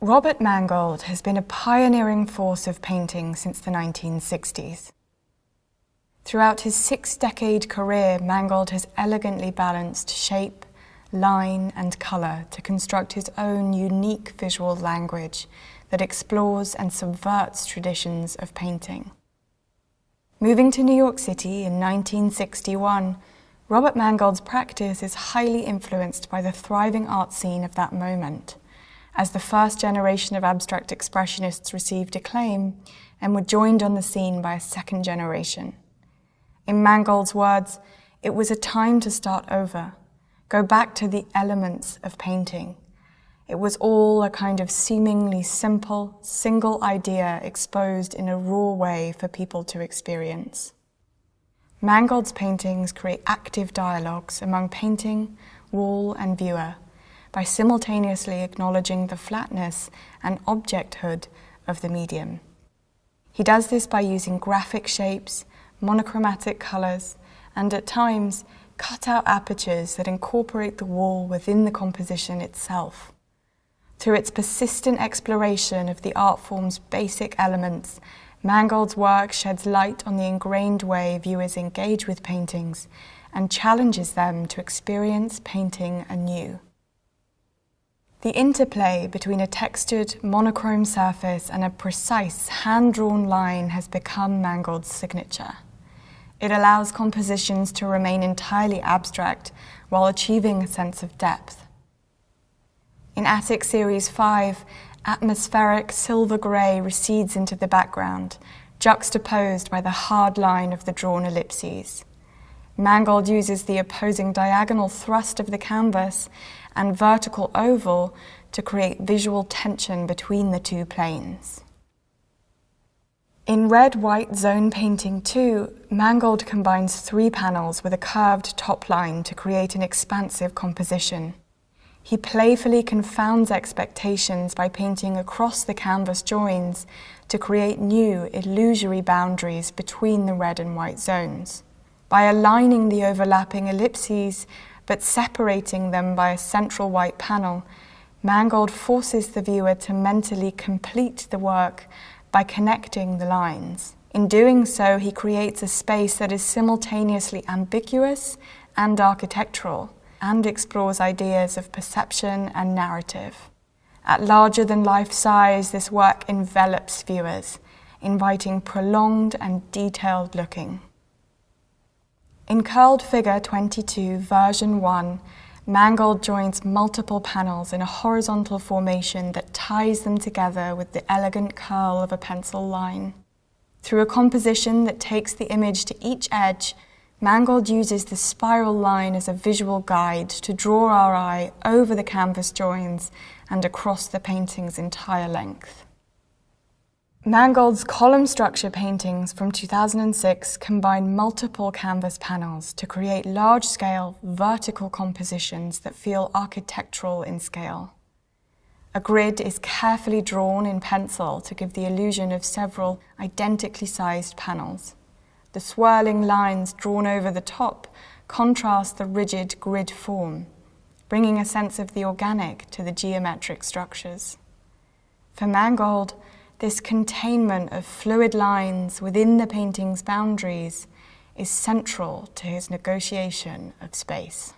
Robert Mangold has been a pioneering force of painting since the 1960s. Throughout his 6-decade career, Mangold has elegantly balanced shape, line, and colour to construct his own unique visual language that explores and subverts traditions of painting. Moving to New York City in 1961, Robert Mangold's practice is highly influenced by the thriving art scene of that moment, as the first generation of abstract expressionists received acclaim and were joined on the scene by a second generation. In Mangold's words, it was a time to start over, go back to the elements of painting. It was all a kind of seemingly simple, single idea exposed in a raw way for people to experience. Mangold's paintings create active dialogues among painting, wall, and viewer, by simultaneously acknowledging the flatness and objecthood of the medium. He does this by using graphic shapes, monochromatic colours, and at times cut-out apertures that incorporate the wall within the composition itself. Through its persistent exploration of the art form's basic elements, Mangold's work sheds light on the ingrained way viewers engage with paintings and challenges them to experience painting anew. The interplay between a textured, monochrome surface and a precise, hand-drawn line has become Mangold's signature. It allows compositions to remain entirely abstract while achieving a sense of depth. In Attic Series 5, atmospheric silver grey recedes into the background, juxtaposed by the hard line of the drawn ellipses. Mangold uses the opposing diagonal thrust of the canvas and vertical oval to create visual tension between the two planes. In Red-White Zone Painting 2, Mangold combines 3 panels with a curved top line to create an expansive composition. He playfully confounds expectations by painting across the canvas joins to create new, illusory boundaries between the red and white zones. By aligning the overlapping ellipses, but separating them by a central white panel, Mangold forces the viewer to mentally complete the work by connecting the lines. In doing so, he creates a space that is simultaneously ambiguous and architectural, and explores ideas of perception and narrative. At larger-than-life size, this work envelops viewers, inviting prolonged and detailed looking. In Curled Figure 22, version 1, Mangold joins multiple panels in a horizontal formation that ties them together with the elegant curl of a pencil line. Through a composition that takes the image to each edge, Mangold uses the spiral line as a visual guide to draw our eye over the canvas joins and across the painting's entire length. Mangold's column structure paintings from 2006 combine multiple canvas panels to create large-scale, vertical compositions that feel architectural in scale. A grid is carefully drawn in pencil to give the illusion of several identically sized panels. The swirling lines drawn over the top contrast the rigid grid form, bringing a sense of the organic to the geometric structures. For Mangold, this containment of fluid lines within the painting's boundaries is central to his negotiation of space.